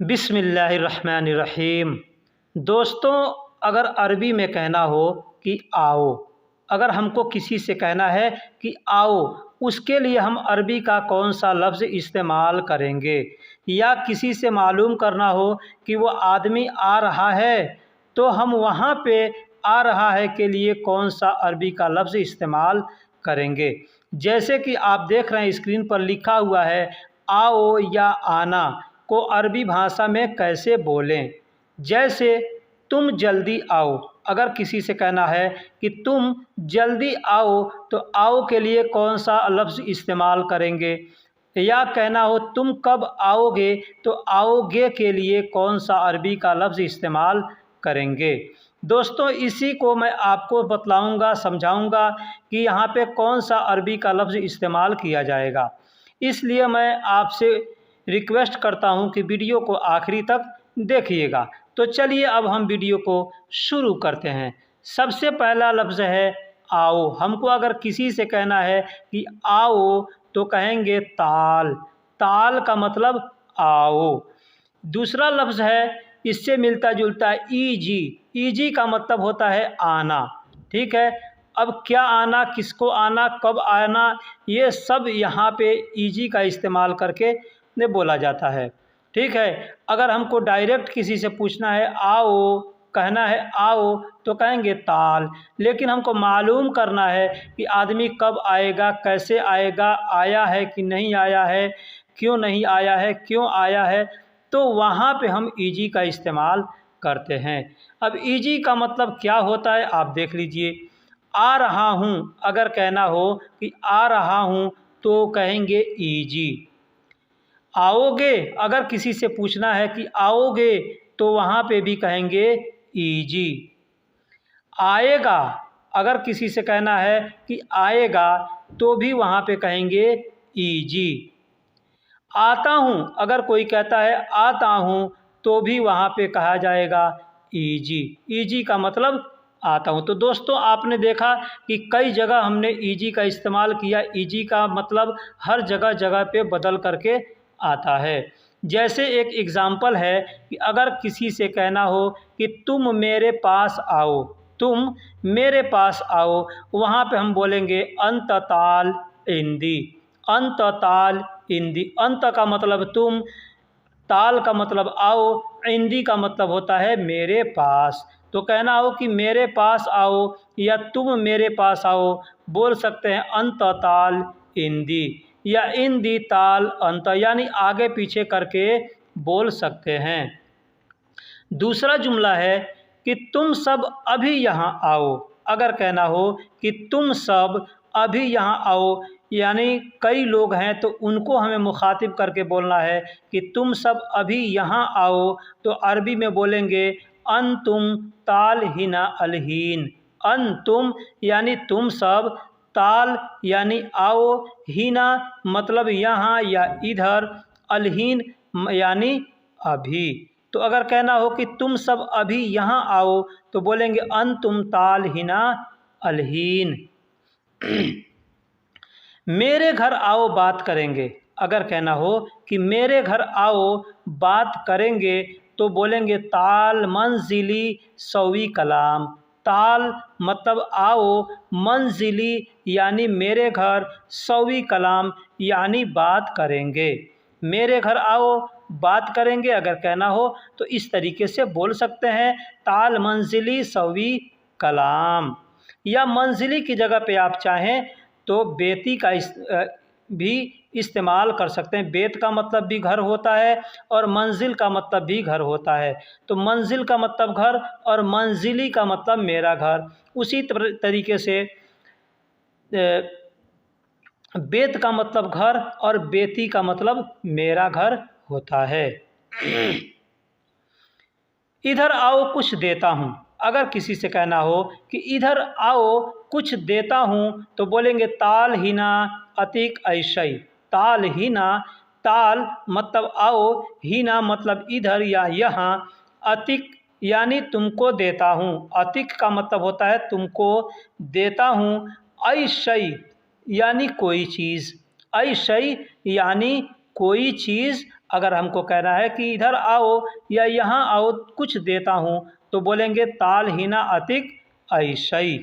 बिस्मिल्लाहिर्रहमानिर्रहीम। दोस्तों, अगर अरबी में कहना हो कि आओ, अगर हमको किसी से कहना है कि आओ, उसके लिए हम अरबी का कौन सा लफ्ज़ इस्तेमाल करेंगे? या किसी से मालूम करना हो कि वो आदमी आ रहा है, तो हम वहाँ पे आ रहा है के लिए कौन सा अरबी का लफ्ज़ इस्तेमाल करेंगे? जैसे कि आप देख रहे हैं स्क्रीन पर लिखा हुआ है, आओ या आना को अरबी भाषा में कैसे बोलें। जैसे तुम जल्दी आओ, अगर किसी से कहना है कि तुम जल्दी आओ, तो आओ के लिए कौन सा लफ्ज़ इस्तेमाल करेंगे? या कहना हो तुम कब आओगे, तो आओगे के लिए कौन सा अरबी का लफ्ज़ इस्तेमाल करेंगे? दोस्तों, इसी को मैं आपको बतलाऊंगा, समझाऊंगा कि यहाँ पे कौन सा अरबी का लफ्ज़ इस्तेमाल किया जाएगा। इसलिए मैं आपसे रिक्वेस्ट करता हूँ कि वीडियो को आखिरी तक देखिएगा। तो चलिए अब हम वीडियो को शुरू करते हैं। सबसे पहला लफ्ज़ है आओ। हमको अगर किसी से कहना है कि आओ, तो कहेंगे ताल। ताल का मतलब आओ। दूसरा लफ्ज़ है, इससे मिलता जुलता, ईजी। ईजी का मतलब होता है आना। ठीक है, अब क्या आना, किसको आना, कब आना, ये सब यहाँ पे ईजी का इस्तेमाल करके ने बोला जाता है। ठीक है, अगर हमको डायरेक्ट किसी से पूछना है आओ, कहना है आओ, तो कहेंगे ताल। लेकिन हमको मालूम करना है कि आदमी कब आएगा, कैसे आएगा, आया है कि नहीं आया है, क्यों नहीं आया है, क्यों आया है, तो वहाँ पे हम ईजी का इस्तेमाल करते हैं। अब ईजी का मतलब क्या होता है आप देख लीजिए। आ रहा हूँ, अगर कहना हो कि आ रहा हूँ, तो कहेंगे ईजी। आओगे, अगर किसी से पूछना है कि आओगे, तो वहाँ पे भी कहेंगे ईजी। आएगा, अगर किसी से कहना है कि आएगा, तो भी वहाँ पे कहेंगे ईजी। आता हूँ, अगर कोई कहता है आता हूँ, तो भी वहाँ पे कहा जाएगा ईजी। ईजी का मतलब आता हूँ। तो दोस्तों, आपने देखा कि कई जगह हमने ईजी का इस्तेमाल किया। ईजी का मतलब हर जगह जगह पे बदल करके आता है। जैसे एक एग्ज़ाम्पल है कि अगर किसी से कहना हो कि तुम मेरे पास आओ, तुम मेरे पास आओ, वहाँ पे हम बोलेंगे अंत ताल इंदी। अंत ताल इंदी। अंत का मतलब तुम, ताल का मतलब आओ, इंदी का मतलब होता है मेरे पास। तो कहना हो कि मेरे पास आओ या तुम मेरे पास आओ, बोल सकते हैं अंत ताल इंदी, या इंदी ताल अंत, यानी आगे पीछे करके बोल सकते हैं। दूसरा जुमला है कि तुम सब अभी यहाँ आओ। अगर कहना हो कि तुम सब अभी यहाँ आओ, यानी कई लोग हैं, तो उनको हमें मुखातिब करके बोलना है कि तुम सब अभी यहाँ आओ, तो अरबी में बोलेंगे अनतुम ताल हिना अलहीन। अनतुम यानी तुम सब, ताल यानी आओ, हिना मतलब यहाँ या इधर, अलहीन यानी अभी। तो अगर कहना हो कि तुम सब अभी यहाँ आओ, तो बोलेंगे अनतुम ताल हिना अलहीन। मेरे घर आओ बात करेंगे। अगर कहना हो कि मेरे घर आओ बात करेंगे, तो बोलेंगे ताल मंजिली सवी कलाम। ताल मतलब आओ, मंजिली यानी मेरे घर, सवी कलाम यानी बात करेंगे। मेरे घर आओ बात करेंगे अगर कहना हो, तो इस तरीके से बोल सकते हैं ताल मंजिली सवी कलाम। या मंजिली की जगह पे आप चाहें तो बेती का भी इस्तेमाल कर सकते हैं। बेत का मतलब भी घर होता है और मंजिल का मतलब भी घर होता है। तो मंजिल का मतलब घर और मंजिली का मतलब मेरा घर। उसी तरीके से बेत का मतलब घर और बेती का मतलब मेरा घर होता है। इधर आओ कुछ देता हूँ। अगर किसी से कहना हो कि इधर आओ कुछ देता हूँ, तो बोलेंगे ताल हिना अतिक ऐशई। ताल हिना, ताल मतलब आओ, हिना मतलब इधर या यहाँ, अतिक यानी तुमको देता हूँ। अतिक का मतलब होता है तुमको देता हूँ। ऐशई यानी कोई चीज़। ऐशई यानी कोई चीज़ अगर हमको कहना है कि इधर आओ या यहाँ आओ कुछ देता हूँ तो बोलेंगे ताल हिना अतिक ऐशई।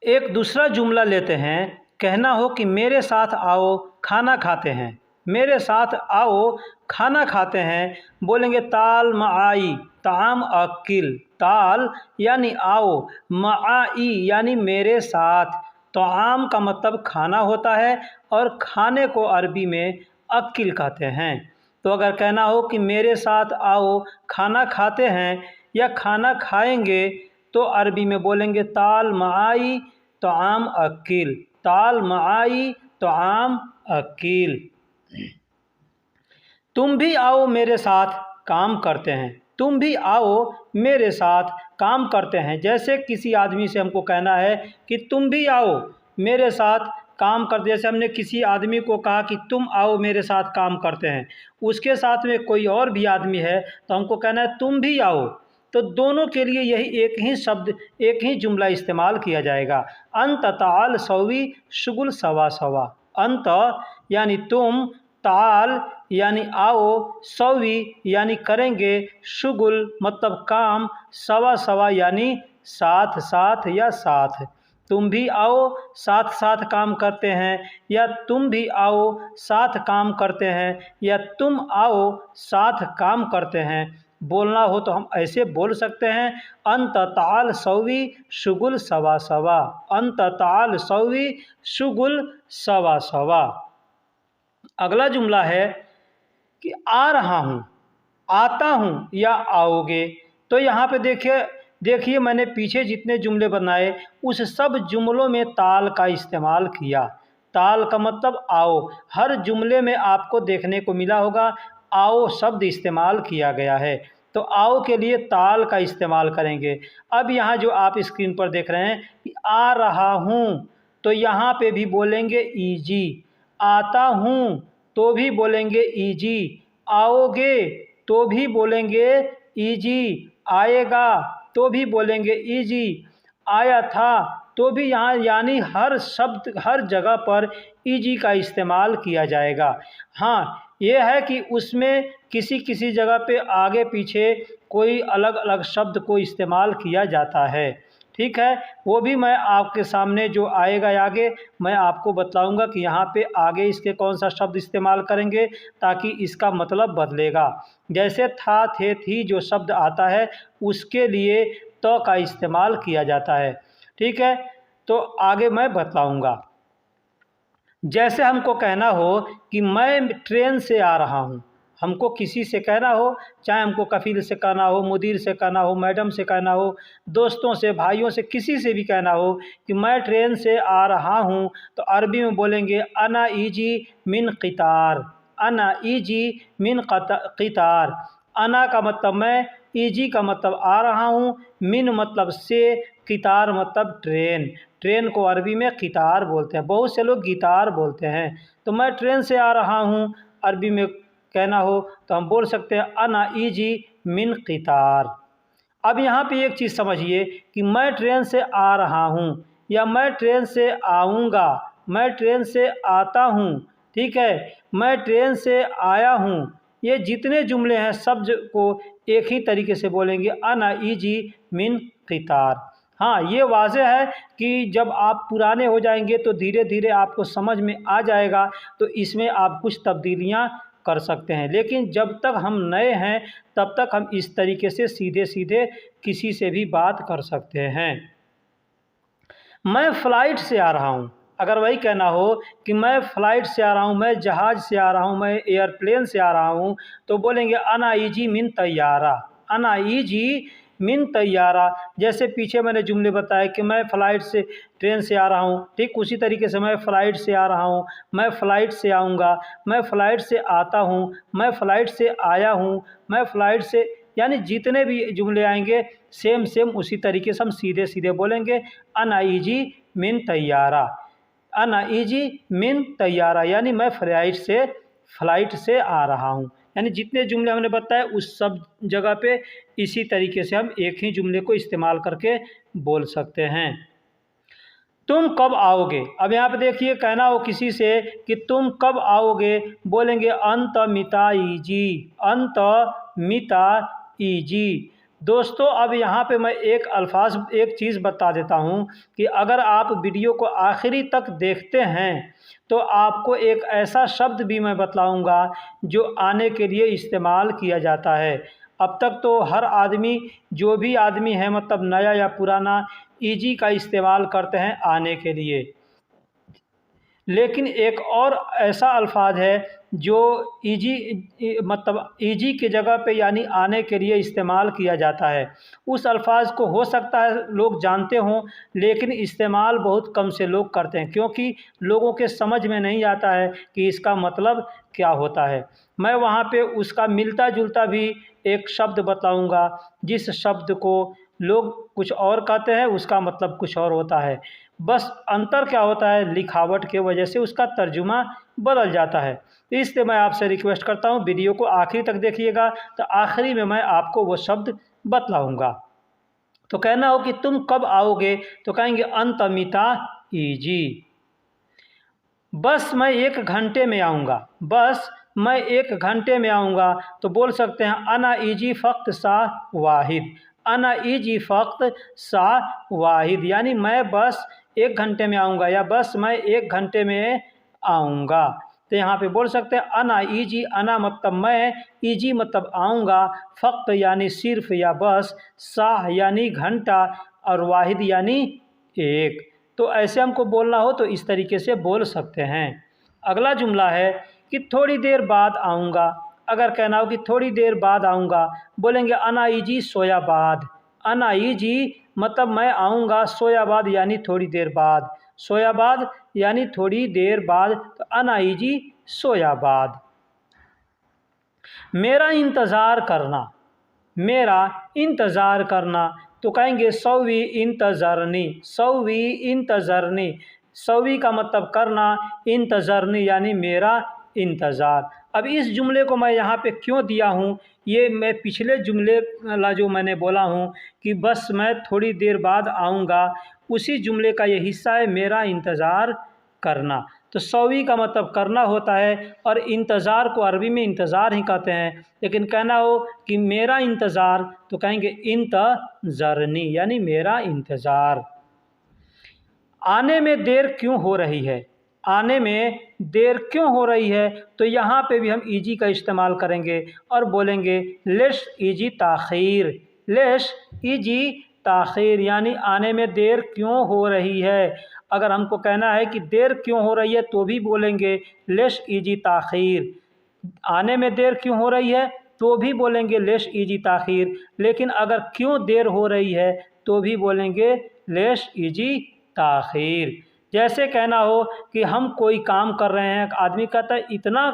एक दूसरा जुमला लेते हैं, कहना हो कि मेरे साथ आओ खाना खाते हैं, मेरे साथ आओ खाना खाते हैं, बोलेंगे ताल माई ताम अकिल। ताल यानी आओ, माई यानी मेरे साथ। तो आम का मतलब खाना होता है और खाने को अरबी में अकिल कहते हैं। तो अगर कहना हो कि मेरे साथ आओ खाना खाते हैं या खाना खाएंगे तो अरबी में बोलेंगे ताल माई तो आम अकील। ताल माई तो आम अकील। तुम भी आओ मेरे साथ काम करते हैं, तुम भी आओ मेरे साथ काम करते हैं। जैसे किसी आदमी से हमको कहना है कि तुम भी आओ मेरे साथ काम करते, जैसे हमने किसी आदमी को कहा कि तुम आओ मेरे साथ काम करते हैं, उसके साथ में कोई और भी आदमी है तो हमको कहना है तुम भी आओ। तो दोनों के लिए यही एक ही शब्द, एक ही जुमला इस्तेमाल किया जाएगा। अंत ताल सवी शुगुल सवा सवा। अंत यानी तुम, ताल यानी आओ, सवी यानी करेंगे, शुगुल मतलब काम, सवा सवा यानी साथ साथ या साथ। तुम भी आओ साथ साथ काम करते हैं, या तुम भी आओ साथ काम करते हैं, या तुम आओ साथ काम करते हैं। बोलना हो तो हम ऐसे बोल सकते हैं, अंत ताल सवी शुगुल सवा सवा। अंत ताल सवी शुगुल सवा सवा। अगला जुमला है कि आ रहा हूँ, आता हूँ या आओगे। तो यहाँ पे देखिए मैंने पीछे जितने जुमले बनाए उस सब जुमलों में ताल का इस्तेमाल किया। ताल का मतलब आओ। हर जुमले में आपको देखने को मिला होगा आओ शब्द इस्तेमाल किया गया है। तो आओ के लिए ताल का इस्तेमाल करेंगे। अब यहाँ जो आप स्क्रीन पर देख रहे हैं कि आ रहा हूँ, तो यहाँ पे भी बोलेंगे ईजी। आता हूँ तो भी बोलेंगे ईजी। आओगे तो भी बोलेंगे ईजी। आएगा तो भी बोलेंगे ईजी। आया था तो भी यहाँ यानी हर शब्द हर जगह पर ईजी का इस्तेमाल किया जाएगा। हाँ, ये है कि उसमें किसी किसी जगह पे आगे पीछे कोई अलग अलग शब्द को इस्तेमाल किया जाता है। ठीक है, वो भी मैं आपके सामने जो आएगा आगे मैं आपको बतलाऊंगा कि यहाँ पे आगे इसके कौन सा शब्द इस्तेमाल करेंगे ताकि इसका मतलब बदलेगा। जैसे था, थे, थी जो शब्द आता है उसके लिए तो का इस्तेमाल किया जाता है। ठीक है, तो आगे मैं बतलाऊंगा। जैसे हमको कहना हो कि मैं ट्रेन से आ रहा हूँ, हमको किसी से कहना हो, चाहे हमको कफील से कहना हो, मुदीर से कहना हो, मैडम से कहना हो, दोस्तों से, भाइयों से, किसी से भी कहना हो कि मैं ट्रेन से आ रहा हूँ, तो अरबी में बोलेंगे अना ईजी मिन क़ितार। अना ईजी मिन क़ितार। अना का मतलब मैं, ईजी का मतलब आ रहा हूँ, मिन मतलब से, क़ितार मतलब ट्रेन। ट्रेन को अरबी में क़ितार बोलते हैं, बहुत से लोग गिटार बोलते हैं। तो मैं ट्रेन से आ रहा हूँ अरबी में कहना हो तो हम बोल सकते हैं अना ईजी मिन क़ितार। अब यहाँ पे एक चीज़ समझिए कि मैं ट्रेन से आ रहा हूँ या मैं ट्रेन से आऊँगा, मैं ट्रेन से आता हूँ, ठीक है, मैं ट्रेन से आया हूँ, ये जितने जुमले हैं सब को एक ही तरीके से बोलेंगे अना ईजी मिन क़ितार। हाँ, ये वाज़ेह है कि जब आप पुराने हो जाएंगे तो धीरे धीरे आपको समझ में आ जाएगा, तो इसमें आप कुछ तब्दीलियाँ कर सकते हैं। लेकिन जब तक हम नए हैं तब तक हम इस तरीके से सीधे सीधे किसी से भी बात कर सकते हैं। मैं फ़्लाइट से आ रहा हूँ, अगर वही कहना हो कि मैं फ़्लाइट से आ रहा हूँ, मैं जहाज़ से आ रहा हूँ, मैं एयरप्लेन से आ रहा हूँ, तो बोलेंगे अना ईजी मिन तैयारा। अना ईजी मिन तैयारा। जैसे पीछे मैंने जुमले बताए कि मैं फ़्लाइट से, ट्रेन से आ रहा हूँ, ठीक उसी तरीके से मैं फ़्लाइट से आ रहा हूँ, मैं फ़्लाइट से आऊँगा, मैं फ़्लाइट से आता हूँ, मैं फ़्लाइट से आया हूँ, मैं फ़्लाइट से, यानी जितने भी जुमले आएंगे सेम उसी तरीके से हम सीधे सीधे बोलेंगे अना ईजी मिन तैयारा। अना ईजी मिन तैयारा यानी मैं फ़्लाइट से आ रहा हूँ। यानी जितने जुमले हमने बताए उस सब जगह पे इसी तरीके से हम एक ही जुमले को इस्तेमाल करके बोल सकते हैं। तुम कब आओगे। अब यहाँ पे देखिए कहना हो किसी से कि तुम कब आओगे, बोलेंगे अंत मिता ईजी, अंत मिता ईजी। दोस्तों अब यहाँ पे मैं एक चीज़ बता देता हूँ कि अगर आप वीडियो को आखिरी तक देखते हैं तो आपको एक ऐसा शब्द भी मैं बतलाऊँगा जो आने के लिए इस्तेमाल किया जाता है। अब तक तो हर आदमी, जो भी आदमी है मतलब नया या पुराना, ईजी का इस्तेमाल करते हैं आने के लिए, लेकिन एक और ऐसा अल्फाज है जो ईजी के जगह पे यानी आने के लिए इस्तेमाल किया जाता है। उस अल्फाज को हो सकता है लोग जानते हों, लेकिन इस्तेमाल बहुत कम से लोग करते हैं क्योंकि लोगों के समझ में नहीं आता है कि इसका मतलब क्या होता है। मैं वहाँ पे उसका मिलता जुलता भी एक शब्द बताऊँगा, जिस शब्द को लोग कुछ और कहते हैं उसका मतलब कुछ और होता है। बस अंतर क्या होता है, लिखावट के वजह से उसका तर्जुमा बदल जाता है। इसलिए मैं आपसे रिक्वेस्ट करता हूँ वीडियो को आखिरी तक देखिएगा, तो आखिरी में मैं आपको वो शब्द बतलाऊँगा। तो कहना हो कि तुम कब आओगे, तो कहेंगे अंतमिता ईजी, बस मैं 1 घंटे में आऊँगा, बस मैं 1 घंटे में आऊँगा। तो बोल सकते हैं अना ईजी फ़क्त सा वाहिद, अना ईजी फ़क्त सा वाहिद, यानी मैं बस 1 घंटे में आऊँगा या बस मैं 1 घंटे में आऊँगा। तो यहाँ पे बोल सकते हैं अना ईजी, अना मतलब मैं, ईजी मतलब आऊँगा, फ़क्त यानी सिर्फ या बस, सा यानी घंटा और वाहिद यानी एक। तो ऐसे हमको बोलना हो तो इस तरीके से बोल सकते हैं। अगला जुमला है कि थोड़ी देर बाद आऊँगा। अगर कहना हो कि थोड़ी देर बाद आऊँगा, बोलेंगे अना ईजी सोया बाद, अना ईजी मतलब मैं आऊँगा, सोया बाद यानी थोड़ी देर बाद, सोया बाद यानी थोड़ी देर बाद, तो अना ईजी सोया बाद। मेरा इंतज़ार करना, मेरा इंतज़ार करना, तो कहेंगे सौवी इंतज़रनी, सौवी इंतज़रनी, सौवी का मतलब करना, इंतज़रनी यानी मेरा इंतज़ार। अब इस जुमले को मैं यहाँ पे क्यों दिया हूँ, ये मैं पिछले जुमले ला जो मैंने बोला हूँ कि बस मैं थोड़ी देर बाद आऊँगा, उसी जुमले का ये हिस्सा है मेरा इंतज़ार करना। तो सौवी का मतलब करना होता है और इंतज़ार को अरबी में इंतज़ार ही कहते हैं, लेकिन कहना हो कि मेरा इंतज़ार तो कहेंगे इंतज़रनी यानी मेरा इंतज़ार। आने में देर क्यों हो रही है, आने में देर क्यों हो रही है, तो यहाँ पे भी हम ईजी का इस्तेमाल करेंगे और बोलेंगे लेश ईजी ताख़ीर, लेश ईजी ताख़ीर यानी आने में देर क्यों हो रही है। अगर हमको कहना है कि देर क्यों हो रही है तो भी बोलेंगे लेश ईजी ताख़ीर, आने में देर क्यों हो रही है तो भी बोलेंगे लेश ईजी ताख़ीर, लेकिन अगर क्यों देर हो रही है तो भी बोलेंगे लेश ईजी ताख़ीर। जैसे कहना हो कि हम कोई काम कर रहे हैं, आदमी कहता है इतना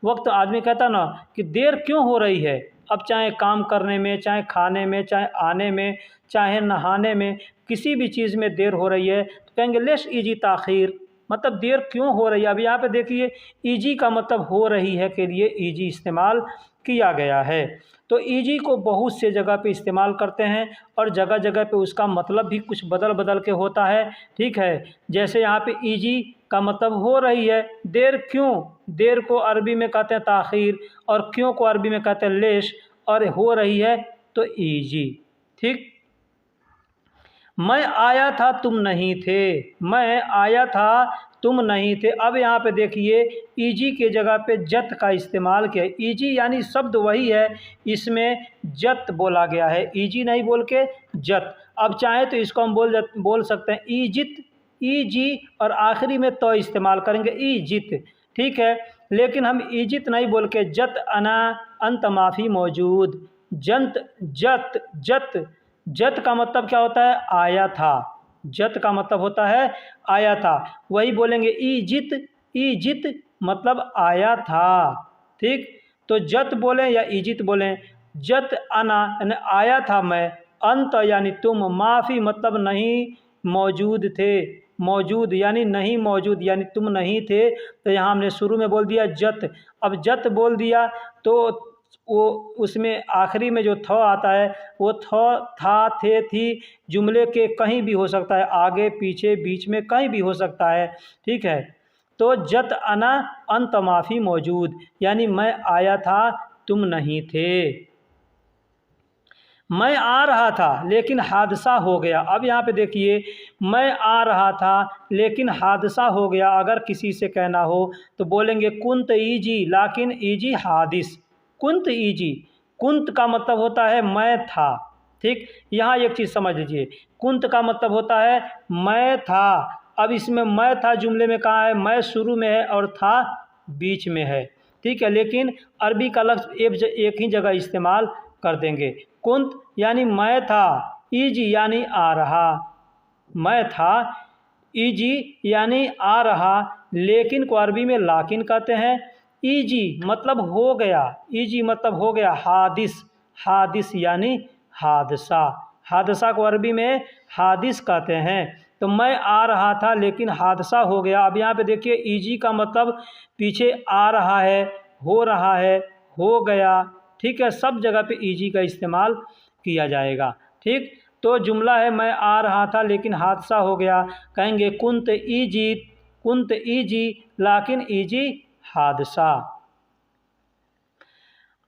वक्त, आदमी कहता ना कि देर क्यों हो रही है। अब चाहे काम करने में, चाहे खाने में, चाहे आने में, चाहे नहाने में, किसी भी चीज़ में देर हो रही है तो कहेंगे लेश ईजी ताख़ीर, मतलब देर क्यों हो रही है। अब यहाँ पे देखिए ईजी का मतलब हो रही है के लिए ईजी इस्तेमाल किया गया है। तो ईजी को बहुत से जगह पे इस्तेमाल करते हैं और जगह जगह पे उसका मतलब भी कुछ बदल बदल के होता है, ठीक है। जैसे यहाँ पे ईजी का मतलब हो रही है, देर क्यों, देर को अरबी में कहते हैं ताख़ीर और क्यों को अरबी में कहते हैं लेश, और हो रही है तो ईजी, ठीक। मैं आया था तुम नहीं थे, मैं आया था तुम नहीं थे। अब यहाँ पे देखिए ईजी के जगह पे जत का इस्तेमाल किया है। ईजी यानी शब्द वही है, इसमें जत बोला गया है, ईजी नहीं बोल के जत। अब चाहे तो इसको हम बोल सकते हैं ईजित, ईजी और आखिरी में तो इस्तेमाल करेंगे ईजित, ठीक है। लेकिन हम ईजित नहीं बोल के जत अना अंत माफ़ी मौजूद, जंत जत जत, जत का मतलब क्या होता है आया था, जत का मतलब होता है आया था, वही बोलेंगे ईजित, ईजित मतलब आया था, ठीक। तो जत बोलें या ईजित बोलें, जत अना यानी आया था मैं, अंत यानी तुम, माफ़ी मतलब नहीं मौजूद थे, मौजूद यानी नहीं मौजूद यानी तुम नहीं थे। तो यहाँ हमने शुरू में बोल दिया जत, अब जत बोल दिया तो वो उसमें आखिरी में जो थ आता है वो थ, था, थे, थी जुमले के कहीं भी हो सकता है, आगे पीछे बीच में कहीं भी हो सकता है। ठीक है, तो जत अना अंत माफ़ी मौजूद, यानी मैं आया था तुम नहीं थे। मैं आ रहा था लेकिन हादसा हो गया। अब यहाँ पे देखिए, मैं आ रहा था लेकिन हादसा हो गया। अगर किसी से कहना हो तो बोलेंगे कुंत ईजी लाकिन ईजी हादिस। कुंत ईजी, कुंत का मतलब होता है मैं था। ठीक, यहाँ एक चीज़ समझ लीजिए, कुंत का मतलब होता है मैं था। अब इसमें मैं था जुमले में कहाँ है, मैं शुरू में है और था बीच में है। ठीक है, लेकिन अरबी का लफ्ज़ एक ही जगह इस्तेमाल कर देंगे। कुंत यानी मैं था, ईजी यानी आ रहा, मैं था, ईजी यानी आ रहा, लेकिन को अरबी में लाकिन कहते हैं। ईजी मतलब हो गया, ईजी मतलब हो गया। हादिस, हादिस यानी हादसा, हादसा को अरबी में हादिस कहते हैं। तो मैं आ रहा था लेकिन हादसा हो गया। अब यहाँ पे देखिए, ईजी का मतलब पीछे आ रहा है, हो रहा है, हो गया। ठीक है, सब जगह पे ईजी का इस्तेमाल किया जाएगा। ठीक, तो जुमला है मैं आ रहा था लेकिन हादसा हो गया, कहेंगे कुंत ईजी, कुंत ईजी लाकिन ईजी हादसा।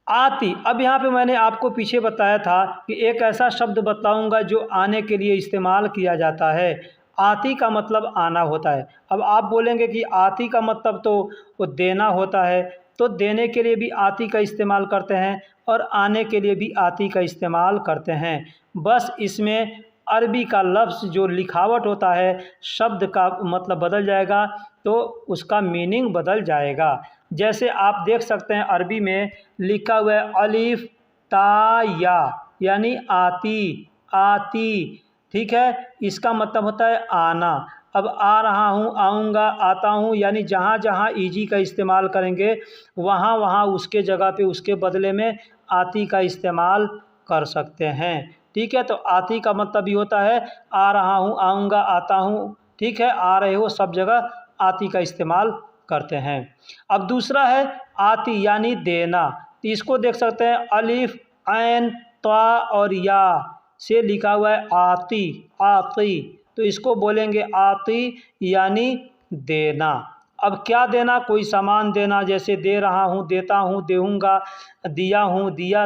आती, अब यहाँ पे मैंने आपको पीछे बताया था कि एक ऐसा शब्द बताऊंगा जो आने के लिए इस्तेमाल किया जाता है। आती का मतलब आना होता है। अब आप बोलेंगे कि आती का मतलब तो वो देना होता है, तो देने के लिए भी आती का इस्तेमाल करते हैं और आने के लिए भी आती का इस्तेमाल करते हैं। बस इसमें अरबी का लफ्ज़ जो लिखावट होता है, शब्द का मतलब बदल जाएगा तो उसका मीनिंग बदल जाएगा। जैसे आप देख सकते हैं अरबी में लिखा हुआ है अलिफ ता या, यानी आती, आती। ठीक है, इसका मतलब होता है आना। अब आ रहा हूँ, आऊँगा, आता हूँ, यानी जहाँ जहाँ ईजी का इस्तेमाल करेंगे वहाँ वहाँ उसके जगह पे उसके बदले में आती का इस्तेमाल कर सकते हैं। ठीक है, तो आती का मतलब भी होता है आ रहा हूँ, आऊँगा, आता हूँ। ठीक है, आ रहे हो, सब जगह आती का इस्तेमाल करते हैं। अब दूसरा है आती यानी देना। तो इसको देख सकते हैं अलिफ, ऐन, ता और या से लिखा हुआ है आती, आती। तो इसको बोलेंगे आती यानी देना। अब क्या देना, कोई सामान देना, जैसे दे रहा हूँ, देता हूँ, देऊँगा, दिया हूँ, दिया,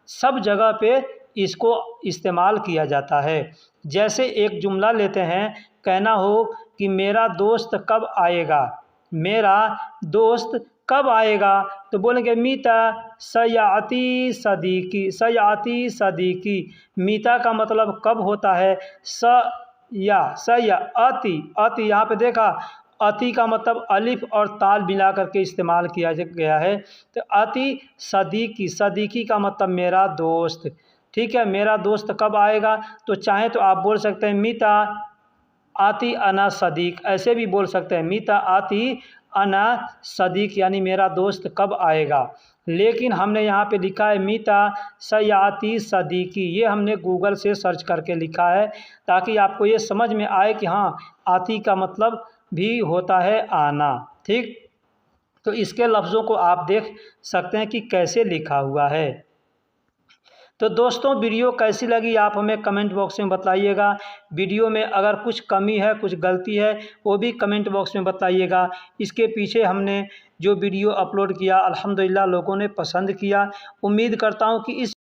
सब जगह पे इसको इस्तेमाल किया जाता है। जैसे एक जुमला लेते हैं, कहना हो कि मेरा दोस्त कब आएगा, मेरा दोस्त कब आएगा, तो बोलेंगे मीता सयाती सदीकी, सयाती सदीकी। मीता का मतलब कब होता है, आती, आती। यहाँ पे देखा, अति का मतलब अलिफ और ताल मिला करके इस्तेमाल किया गया है। तो अति सदीकी, सदीकी का मतलब मेरा दोस्त। ठीक है, मेरा दोस्त कब आएगा, तो चाहे तो आप बोल सकते हैं मीता आती अना सदीक, ऐसे भी बोल सकते हैं मीता आती अना सदीक, यानी मेरा दोस्त कब आएगा। लेकिन हमने यहाँ पे लिखा है मीता सयाती सदीकी, ये हमने गूगल से सर्च करके लिखा है ताकि आपको ये समझ में आए कि हाँ, आती का मतलब भी होता है आना। ठीक, तो इसके लफ्ज़ों को आप देख सकते हैं कि कैसे लिखा हुआ है। तो दोस्तों, वीडियो कैसी लगी आप हमें कमेंट बॉक्स में बताइएगा। वीडियो में अगर कुछ कमी है, कुछ गलती है, वो भी कमेंट बॉक्स में बताइएगा। इसके पीछे हमने जो वीडियो अपलोड किया अल्हम्दुलिल्लाह लोगों ने पसंद किया। उम्मीद करता हूँ कि इस